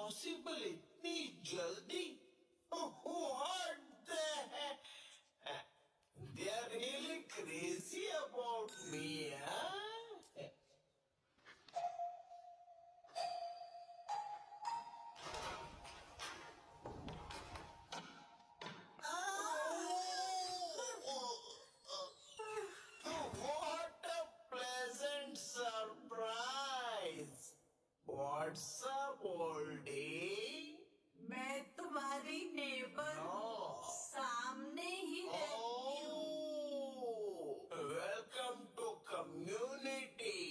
Possible इतनी जल्दी? What the heck? They are really crazy about me, huh? What a pleasant surprise! What's up, oldie? मैं तुम्हारी neighbour हूँ, सामने ही रहती हूँ। Welcome to community.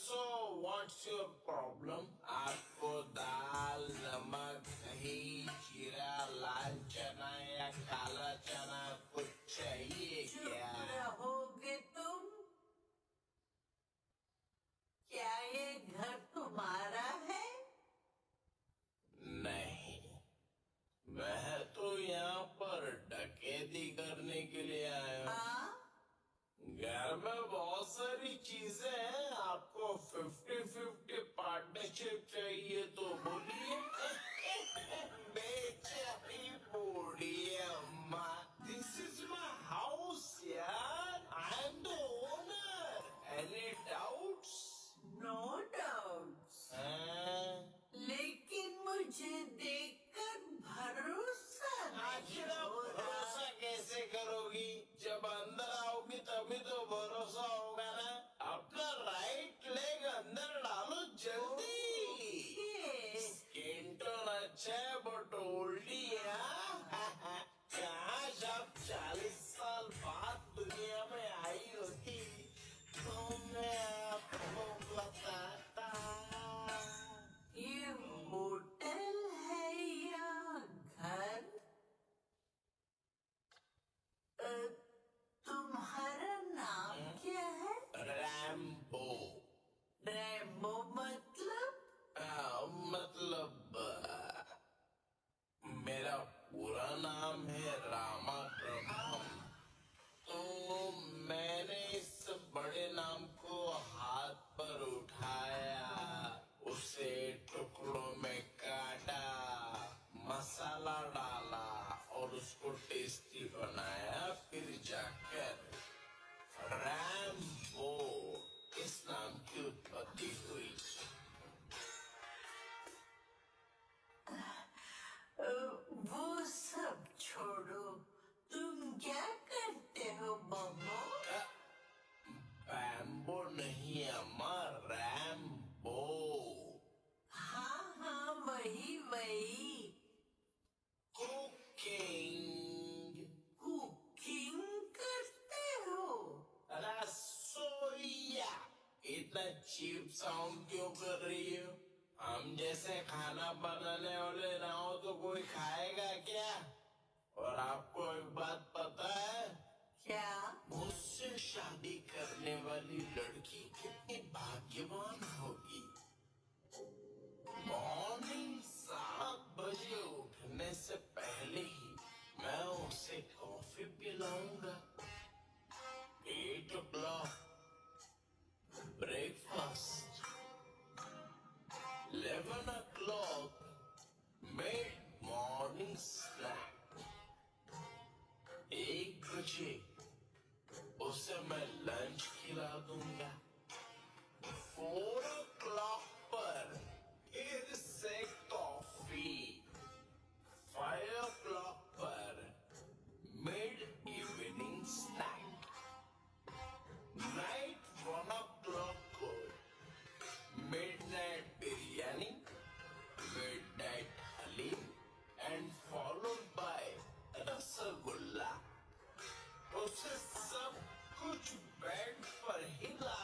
So, what's your problem? आपको दाल, नमक, दही, जीरा, लाल चना या काला चना कुछ चाहिए चुप क्या? रहोगे तुम? क्या ये घर तुम्हारा है? नहीं, मैं तो यहाँ पर डकैती करने के लिए आया हूँ। हाँ? घर में बहुत सारी चीजें हैं, आपको 50-50 पार्टनरशिप चाहिए तो बोलिए। बेचारी बूढ़ी अम्मा, दिस इज माय हाउस यार, I am the owner. Any doubts? No doubts. लेकिन मुझे देखकर भरोसा नहीं आखिर आप हो रहा। भरोसा कैसे करोगी? जब अंदर आओगी तभी तो भरोसा होगा ना। अपना राइट लेग अंदर डालो जल्दी। स्किन टोन अच्छा है बट ओल्डी है। काश आप 40 साल बाद दुनिया में आई होती तो मैं आपको बताता। ये होटल है या घर? तुम्हारा नाम क्या है? रैम्बो। रैम्बो मतलब? मेरा पूरा नाम है रामा प्रभम। तो मैंने इस बड़े नाम को हाथ पर उठाया, उसे टुकड़ों में काटा, मसाला डाला और उसको टेस्टी बनाया, फिर जाकर रैम्बो इस नाम की उत्पत्ति हुई। वो सब छोड़ो, तुम क्या करते हो बब्बो? बैम्बो नहीं अम्मा, रैम्बो। हाँ हाँ, वही वही। कुकिंग। कुकिंग करते हो? रसोइया। इतना चीप साउंड क्यों कर रही हो? हम जैसे खाना बनाने वाले ना हो तो कोई खाएगा क्या? और आपको एक बात पता है? क्या? मुझसे शादी करने वाली लड़की कितनी भाग्यवान होगी। मॉर्निंग 7 बजे उठने से पहले ही मैं उसे कॉफी पिलाऊंगा। 8 o'clock breakfast, 11 o'clock mid morning snack, 1 बजे उसे मैं लंच खिला दूंगा। 4 o'clock पर फिर से कॉफी, 5 o'clock पर mid evening snack, night 1 o'clock को midnight biryani, midnight haleem and followed by rasgulla. उसे सब कुछ बेड पर ही ला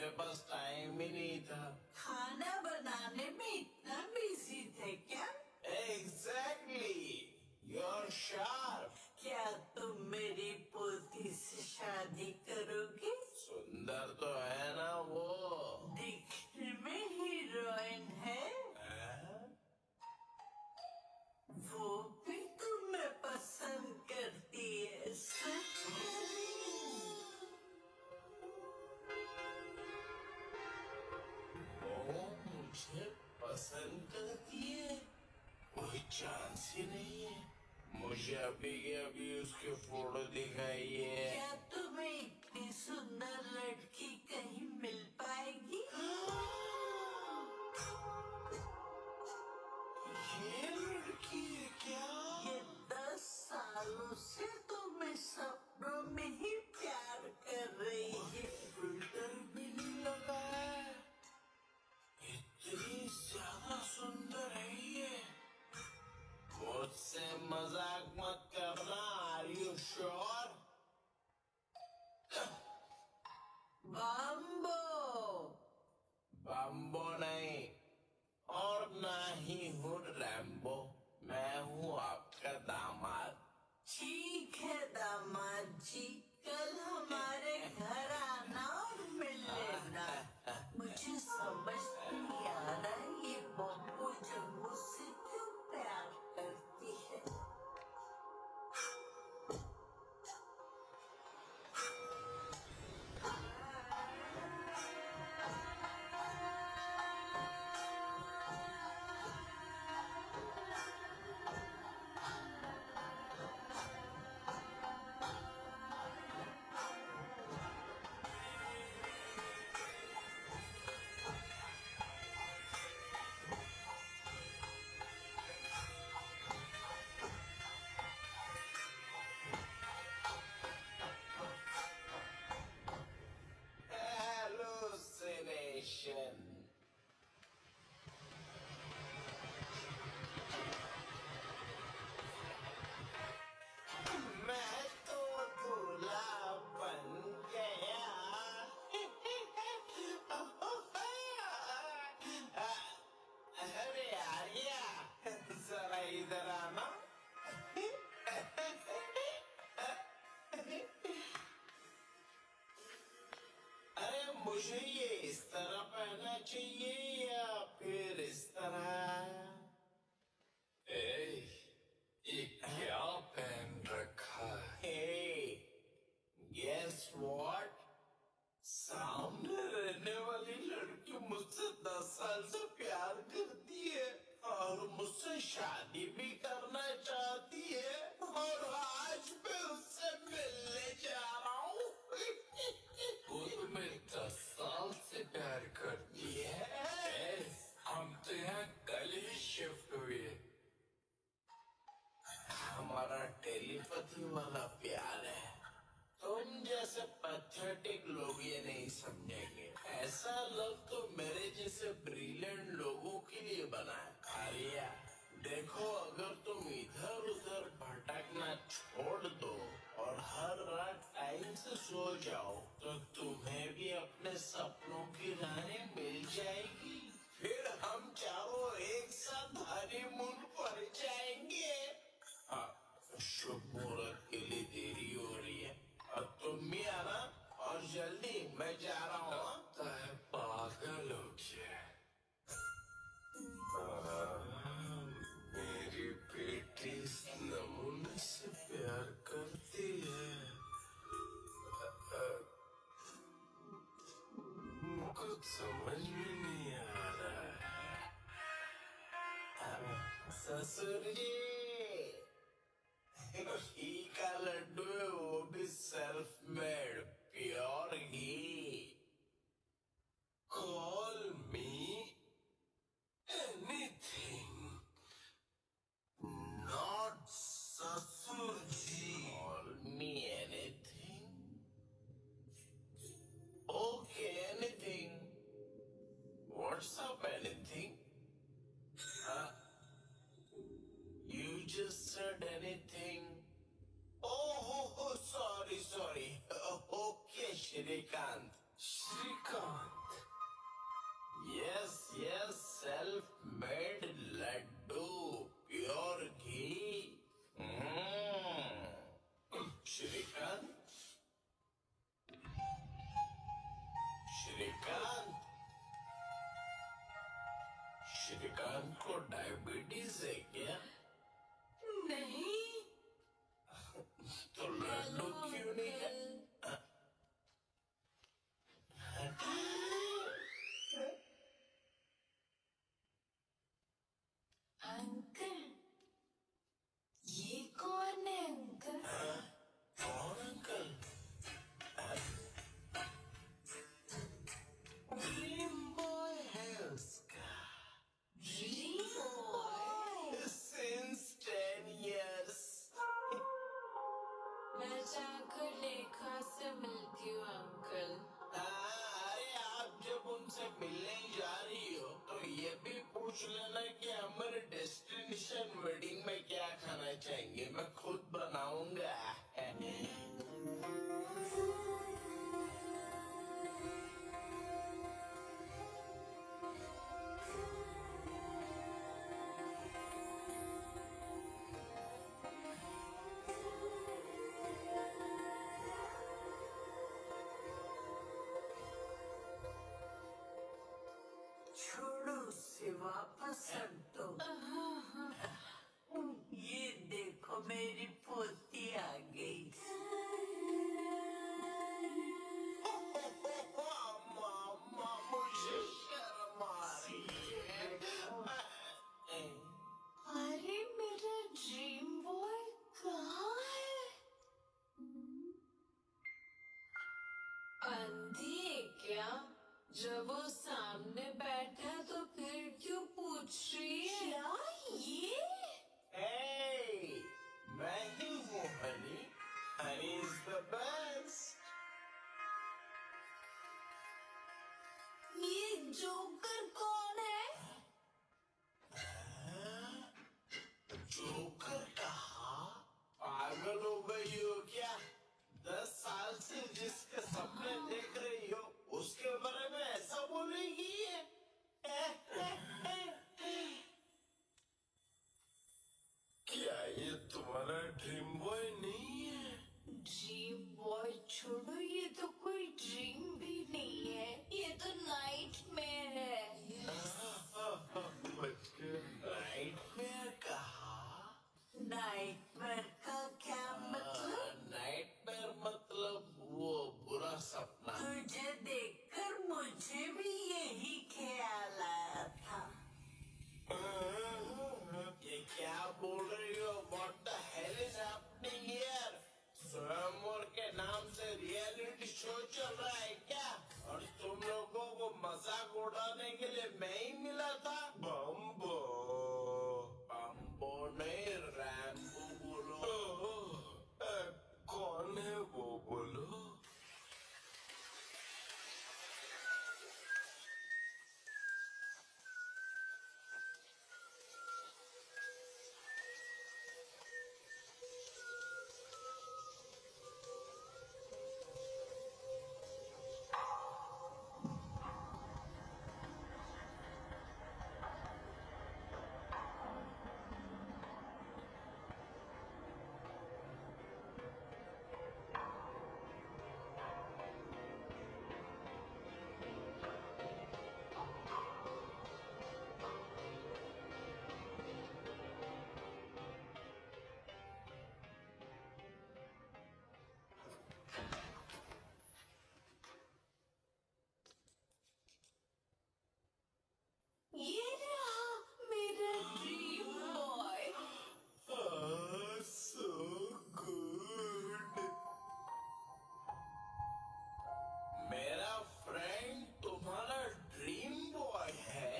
मेरे पास टाइम ही नहीं था। खाना बनाने में इतना बिजी थे क्या? Exactly, you're sharp। क्या तुम मेरी पोती से शादी करोगे? सुंदर तो है ना वो। दिखने में हीरोइन है, वो भी तुम्हें पसंद करती है, सच वो मुझे पसंद करती है? कोई चांस ही नहीं है। मुझे अभी के अभी उसके फोटो दिखाइए। क्या तुम्हें इतनी सुंदर लड़की कहीं मिल पाएगी? ये लड़की है क्या? ये 10 सालों से तुम्हें सपनों में ही प्यार कर रही है। फिल्टर भी नहीं लगा है। इतनी ज्यादा सुंदर है ये। मुझसे मजाक मत करना। Are you sure? बम्बो, बम्बो नहीं, और ना ही हूँ रैम्बो। मैं हूँ आपका दामाद। ठीक है दामाद जी, कल हमारे घर आना और मिल लेना। मुझे समझ नहीं आ रहा ये बम्बो जम्बो से क्यों प्यार करती है। Hallucination। मैं तो दूल्हा बन गया। अरे आर्या, जरा इधर आना। अरे मुझे ये इस तरह पहनना चाहिए या फिर इस तरह? ये क्या पहन रखा है? Guess what? सामने रहने वाली लड़की मुझसे 10 साल से प्यार करती है और मुझसे शादी भी करना चाहती है, और आज मैं उससे मिलने जा रहा हूँ। वो तुम्हें 10 साल से प्यार करती है? हम तो यहाँ कल ही शिफ्ट हुए। हमारा टेलीपैथी वाला प्यार है। तुम जैसे पैथेटिक लोग ये नहीं समझेंगे। ऐसा लव तो मेरे जैसे ब्रिलियंट लोगों के लिए बना है। आर्या, देखो, अगर तुम इधर उधर भटकना छोड़ दो और हर रात टाइम से सो जाओ, तो तुम्हें भी अपने सपनों की रानी मिल जाएगी। फिर हम चारों एक साथ हनीमून पर जाएंगे। हाँ, शुभ मुहूर्त के लिए देरी हो रही है, और तुम भी आना, और जल्दी, मैं जा रहा हूँ। लगता है पागल हो गया। मेरी बेटी इस नमूने से प्यार करती है। कुछ समझ में नहीं आ रहा है। ससुर जी, घी का लड्डू है, वो भी self made, pure ghee. Call me anything, not ससुर जी। Call me anything? Okay, anything. What's up anything? You just said anything. Oh, sorry. Okay, Shrikant. Shrikant. मैं जाकर लेखा से मिलती हूँ अंकल। अरे आप जब उनसे मिलने जा रही हो तो ये भी पूछ लेना कि हमारे डेस्टिनेशन वेडिंग में क्या खाना चाहेंगे, मैं खुद बनाऊंगा। छोड़ो उसे, वापस हटो। ये देखो मेरी पोती आ गई। मामा मुझे शर्म आ रही है। अरे मेरा ड्रीम बॉय कहाँ है? अंधी है क्या? जब वो सामने बैठा तो फिर क्यों पूछ रही है? क्या ये? Hey, मैं ही हूँ Honey. Honey is the best। ये जोकर कौन है? जोकर कहा? पागल हो गई हो क्या? 10 साल से जिसके सपने देख रही हो उसके बारे में ऐसा बोलेगी? क्या ये तुम्हारा ड्रीम बॉय नहीं है? ड्रीम बॉय छोड़ो, ये तो कोई ड्रीम भी नहीं है, ये तो नाइटमेयर है। नाइटमेयर कहा? नाइटमेयर का क्या मतलब? नाइटमेयर मतलब वो बुरा सपना। तुझे देखकर मुझे भी यही ख्याल आया था। ये क्या बोल रही हो? What the hell is happening here? स्वयंवर के नाम से रियलिटी शो चल रहा है क्या? और तुम लोगों को मजाक उड़ाने के लिए मैं ही मिला था? बम्बो बम्बो नहीं, रैम्बो बोलो। कौन है वो बोलो? ये रहा मेरा ड्रीम बॉय। So good। मेरा फ्रेंड तुम्हारा ड्रीम बॉय है?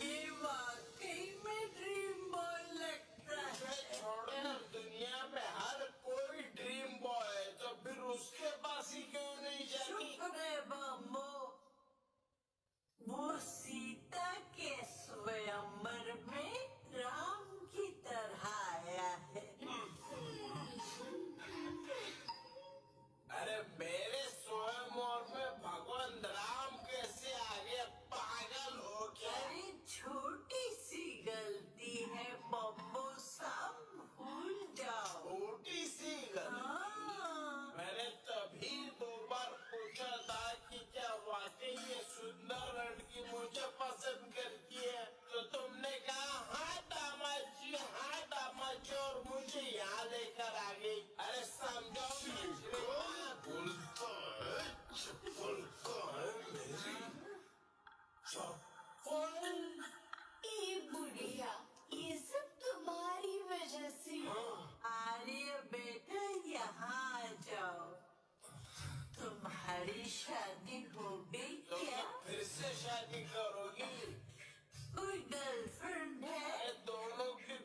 ये वाकई में ड्रीम बॉय लगता है। छोड़कर दुनिया में हर कोई ड्रीम बॉय है, तो फिर उसके पास ही क्यों नहीं जाती? शुक्र है बम्बो, वो सीता के स्वयंवर में राम की तरह आया है। अरे मेरे स्वयंवर में भगवान राम कैसे आ गए? पागल हो क्या? अरे छोटी सी गलती है बम्बो, सब भूल जाओ। छोटी सी गलती? हाँ। मैंने तभी 2 बार पूछा था कि क्या वाकई ये सुंदर लड़की मुझे पसंद करती है, तो तुमने कहा हाँ दामाद जी, हाँ दामाद जी, और मुझे यहाँ लेकर आ गई। अरे समझो मुझे। बोलता है चप्पल कहाँ है मेरी? चप्पल? ए बुढ़िया, ये सब तुम्हारी वजह से। आर्य बेटा यहाँ आ जाओ। तुम्हारी शादी हो गई तो क्या? फिर से शादी करोगी? कोई गर्लफ्रेंड है? अरे दोनों की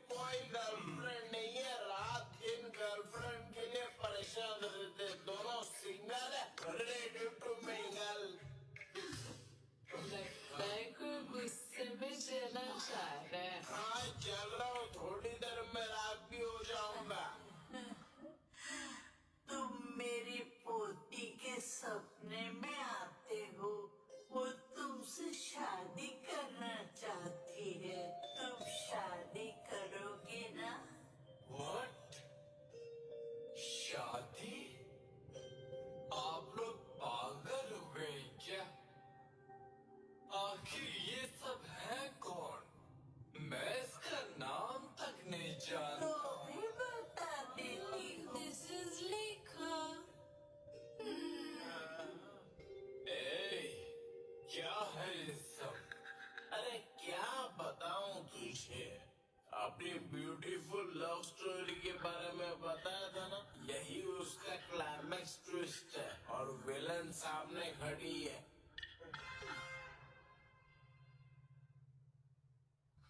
लव स्टोरी के बारे में बताया था ना, यही उसका क्लाइमैक्स ट्विस्ट है और विलन सामने खड़ी है।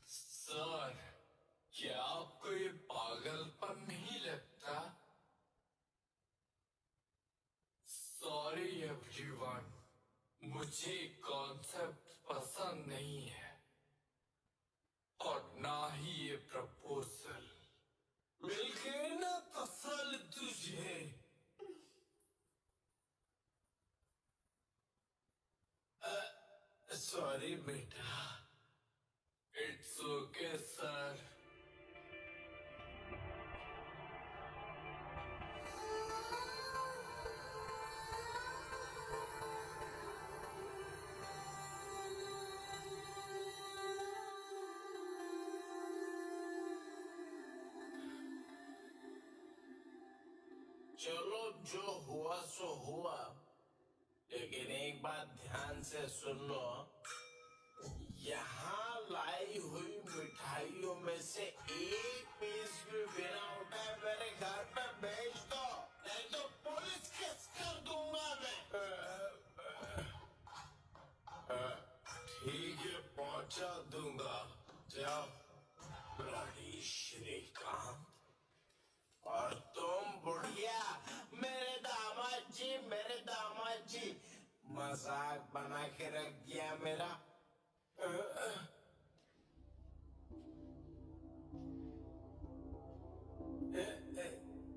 सर, क्या आपको ये पागलपन नहीं लगता? सॉरी एवरीवन, मुझे कॉन्सेप्ट पसंद नहीं है और ना ही ये प्रपोजल। मिल गए ना तसल तुझे। सॉरी बेटा। It's okay sir. चलो जो हुआ सो हुआ, लेकिन एक बात ध्यान से सुन लो। यहाँ लाई हुई मिठाइयों में से एक पीस भी बिना उठाए मेरे घर पे भेज दो, नहीं तो पुलिस केस कर दूंगा मैं। ठीक है, पहुंचा दूंगा। जाओ। ब्लडी श्रीकांत। और तुम बुढ़िया, मेरे दामाद जी मजाक बना के रख दिया मेरा।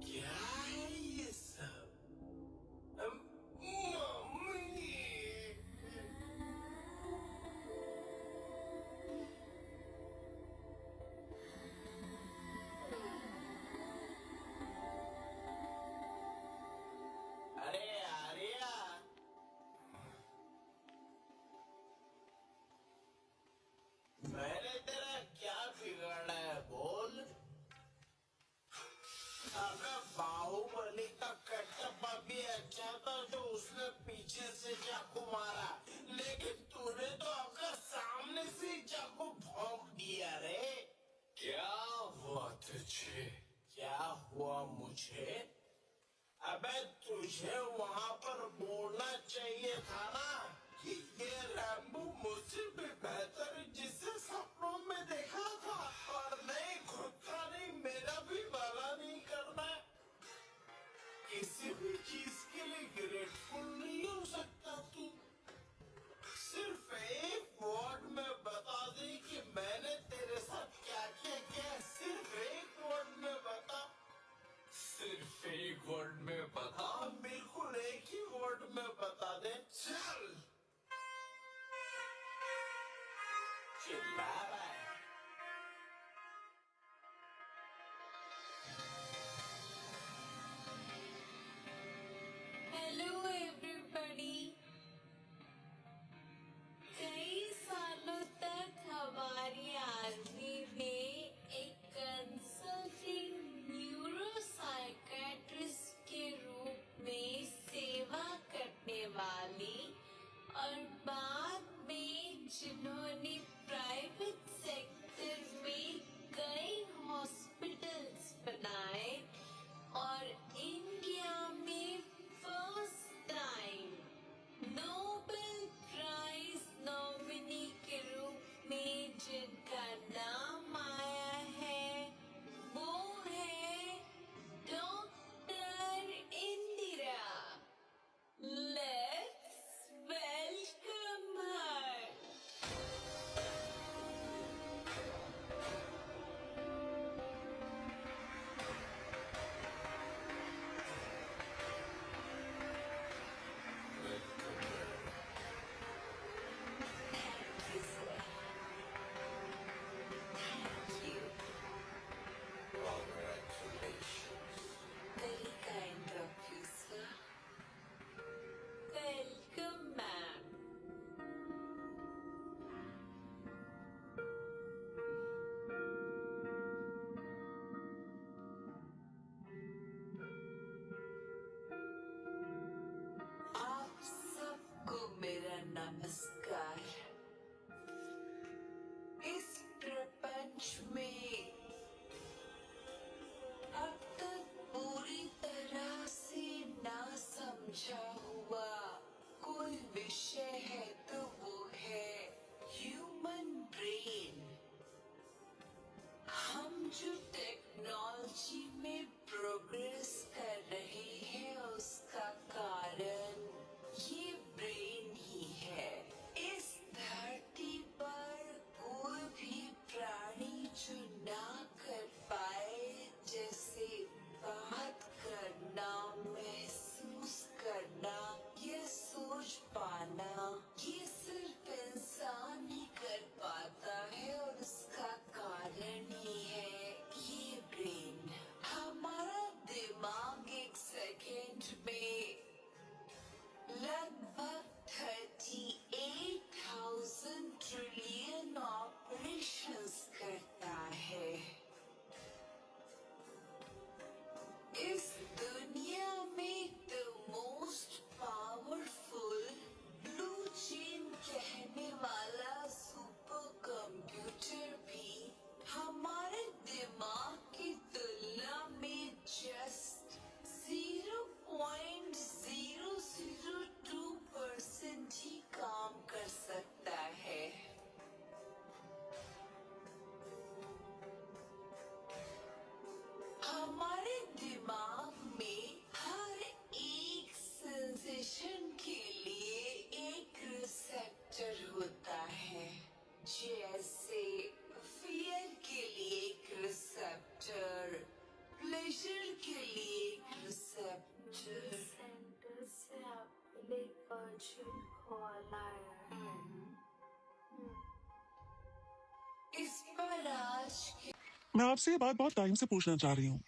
क्या है ये सब? मम्मी। अरे आर्या, मैंने तेरा क्या बिगाड़ा है बोल? अगर बाहुबली का कटप्पा भी अच्छा था तो उसने पीछे से चाकू मारा, लेकिन तूने तो आपका सामने से ही चाकू भोंक दिया रे। क्या हुआ तुझे? क्या हुआ मुझे? अबे तुझे वहाँ पर बोलना चाहिए था ना कि ये रैम्बो मुझसे भी बेहतर है जिसे सपनों में देखा था, और नहीं खुद का नहीं मेरा भी भला नहीं करना। किसी भी चीज के लिए ग्रेटफुल नहीं हो सकता तू? सिर्फ एक वर्ड में बता दे कि मैंने तेरे साथ क्या क्या किया। सिर्फ एक वर्ड में बता। सिर्फ एक वर्ड में बता? हाँ, बिल्कुल एक ही वर्ड में बता दे। चल। चिल्ला रहा है। Hello everybody. कई सालों तक हमारी आर्मी में एक कंसल्टिंग न्यूरो साइकेट्रिस्ट के रूप में सेवा करने वाली और बाद में जिन्होंने प्राइवेट सेक्टर में कई हॉस्पिटल्स बनाए और इंडिया में first time Nobel prize nominee के रूप में जिनका नाम आया है, वो है doctor Indira. Let's welcome her. Thank you, sir. Thank you. Congratulations. Very kind of you, sir. Welcome, ma'am. आप सबको मेरा नमस्कार। इस प्रपंच में मैं आपसे ये बात बहुत टाइम से पूछना चाह रही हूँ।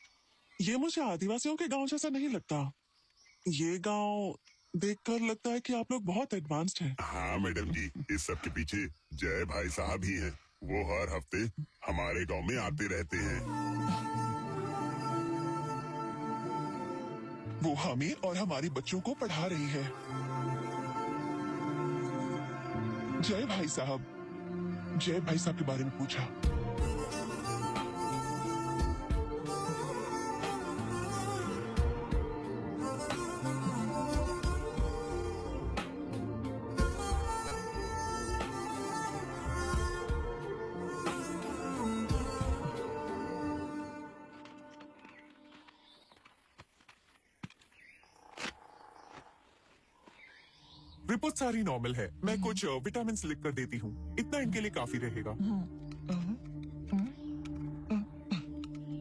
ये मुझे आदिवासियों के गांव जैसा नहीं लगता। ये गांव देखकर लगता है कि आप लोग बहुत एडवांस्ड हैं। हाँ मैडम जी, इस सब के पीछे जय भाई साहब ही हैं। वो हर हफ्ते हमारे गांव में आते रहते हैं। वो हमें और हमारे बच्चों को पढ़ा रही है। जय भाई साहब के बारे में पूछा। रिपोर्ट सारी नॉर्मल है। मैं कुछ विटामिन लिख कर देती हूँ, इतना इनके लिए काफी रहेगा।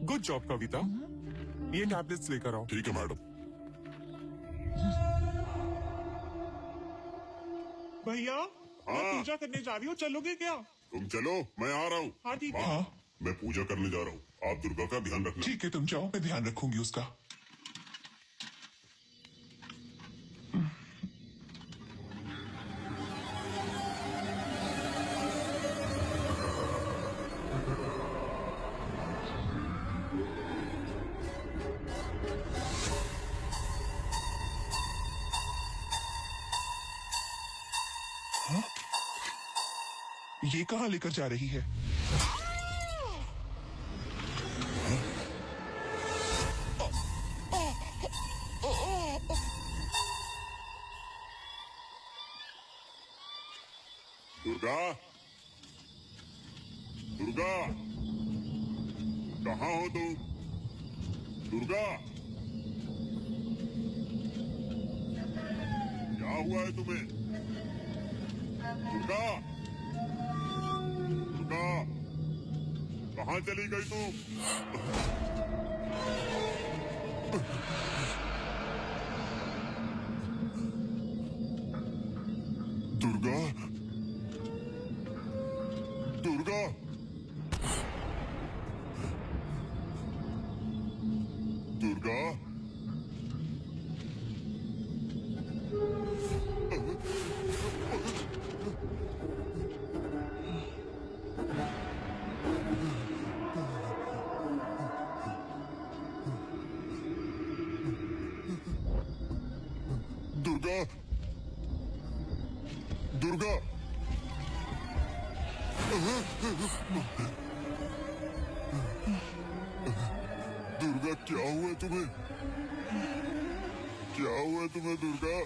गुड जॉब कविता, ये टैबलेट्स लेकर आओ। ठीक है मैडम। भैया, मैं हाँ। पूजा करने जा रही हूँ, चलोगे क्या? तुम चलो, मैं आ रहा हूँ। हाँ ठीक माँ, है। मैं पूजा करने जा रहा हूँ, आप दुर्गा का ध्यान रखना। ठीक है, तुम जाओ, मैं ध्यान रखूंगी उसका। हाँ? ये कहाँ लेकर जा रही है? दुर्गा, दुर्गा, कहाँ हो तुम? दुर्गा, क्या हुआ है तुम्हें? दुर्गा, दुर्गा, कहाँ चली गई तुम? दुर्गा, दुर्गा, दुर्गा, दुर्गा, दुर्गा, दुर्गा, क्या हुआ तुम्हें? क्या हुआ तुम्हें दुर्गा?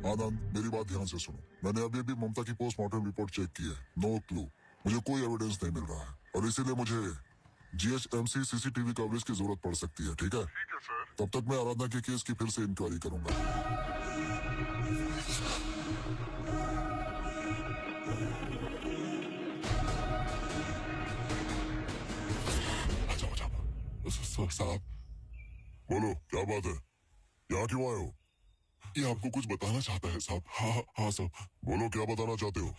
आनंद, मेरी बात ध्यान से सुनो। मैंने अभी अभी ममता की पोस्टमार्टम रिपोर्ट चेक की है। नो क्लू, मुझे कोई एविडेंस नहीं मिल रहा है और इसीलिए मुझे जीएचएमसी सीसीटीवी कवरेज की जरूरत पड़ सकती है। ठीक है सर। तब तक मैं आराधना के केस की फिर से इंक्वायरी करूंगा। साहब, बोलो, क्या बात है? यहाँ क्यों आए हो? ये आपको कुछ बताना चाहता है साहब। हाँ हाँ साहब। बोलो, क्या बताना चाहते हो?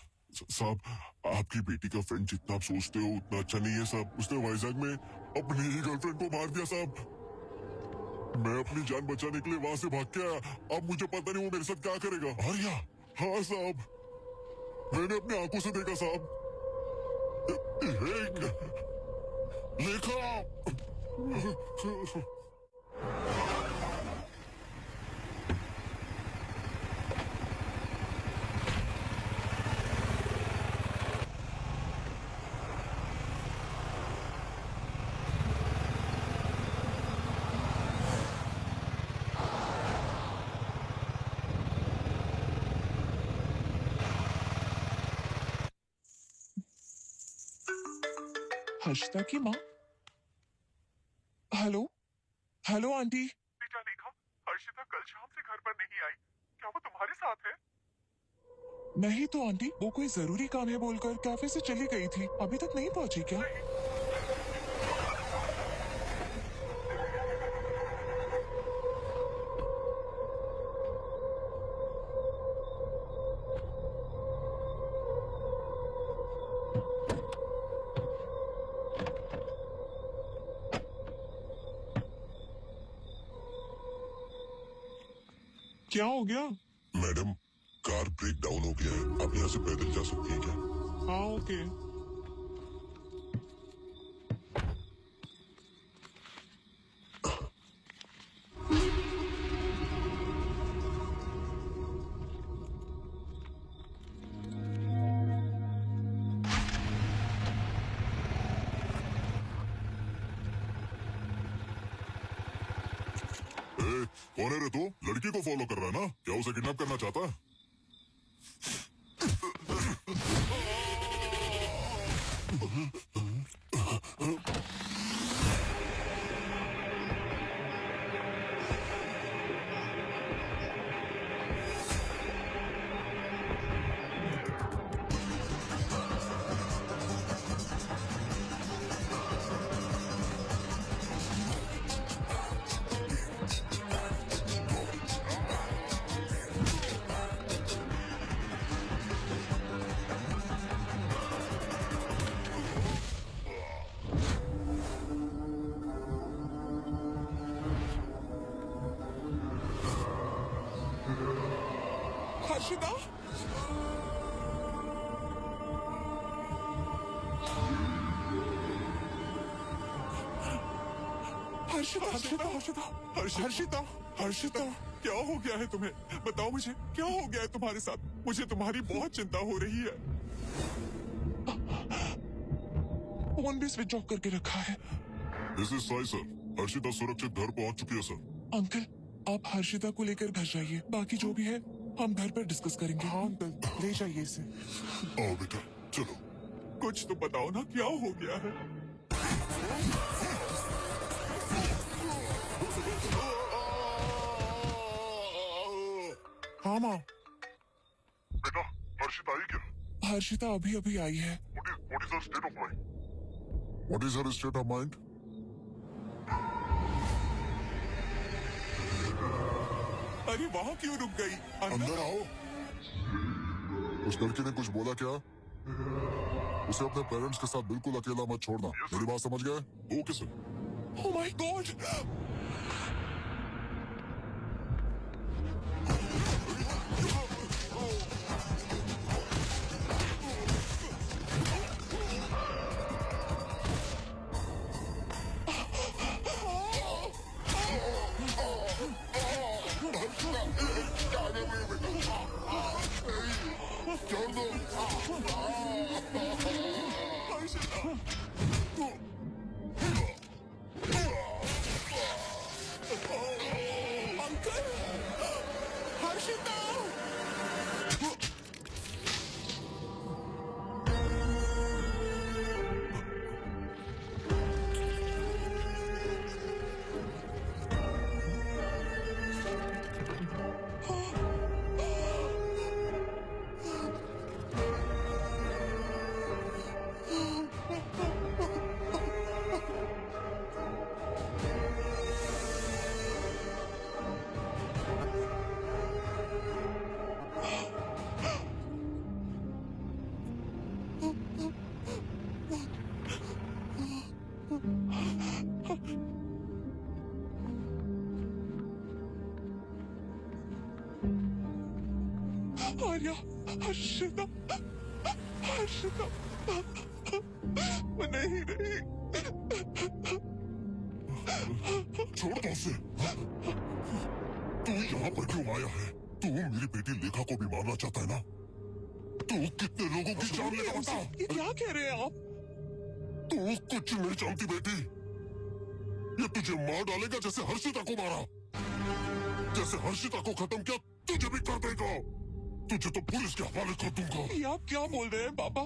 साहब, आपकी बेटी का फ्रेंड जितना आप सोचते हो उतना अच्छा नहीं है साहब। उसने वाइजैक में अपनी ही गर्लफ्रेंड को मार दिया साहब। मैं अपनी जान बचाने के लिए वहां से भाग के आया। अब मुझे पता नहीं वो मेरे साथ क्या करेगा। आर्या? हाँ साहब, मैंने अपनी आंखों से देखा साहब। लेखा। हर्षिता की माँ? Hello hello aunty. बेटा लेखा, हर्षिता कल शाम से घर पर नहीं आई। क्या वो तुम्हारे साथ है? नहीं तो आंटी, वो कोई जरूरी काम है बोलकर कैफे से चली गई थी, अभी तक नहीं पहुंची क्या? क्या हो गया? मैडम, कार ब्रेक डाउन हो गया है, आप यहाँ से पैदल जा सकती हैं क्या? हाँ ओके। कौन है रे तू? लड़की को फॉलो कर रहा है ना? क्या उसे किडनैप करना चाहता है? हर्षिता, हर्षिता, हर्षिता, हर्षिता, हर्षिता, हर्षिता, क्या हो गया है तुम्हें? बताओ मुझे, क्या हो गया है तुम्हारे साथ? मुझे तुम्हारी बहुत चिंता हो रही है। फोन भी स्विच ऑफ करके रखा है। This is Sai sir, Harshita सुरक्षित घर पहुंच चुकी है सर। अंकल, आप हर्षिता को लेकर घर जाइए, बाकी जो भी है हम घर पर डिस्कस करेंगे। हाँ अंकल, ले जाइए इसे। आओ बेटा, चलो। कुछ तो बताओ ना, क्या हो गया है? हाँ माँ। बेटा, हर्षिता आई क्या? हर्षिता अभी अभी आई है। What is her state of mind? What is her state of mind? अरे वहाँ क्यों रुक गई? अंदर आओ। उस लड़की ने कुछ बोला क्या? उसे अपने पेरेंट्स के साथ बिल्कुल अकेला मत छोड़ना। मेरी बात समझ गए? Okay sir. Oh my God! Arya, Harshita, Harshita, वो नहीं रही। छोड़ दो उसे। तू यहाँ पर क्यों आया है? तू मेरी बेटी लेखा को भी मारना चाहता है ना? तू कितने लोगों की जान लेगा बता? ये क्या कह रहे हैं आप? तू कुछ नहीं जानती बेटी। ये तुझे मार डालेगा जैसे हर्षिता को मारा। जैसे हर्षिता को खत्म किया तुझे भी कर देगा। तुझे तो पुलिस के हवाले कर दूंगा। ये आप क्या बोल रहे हैं पापा?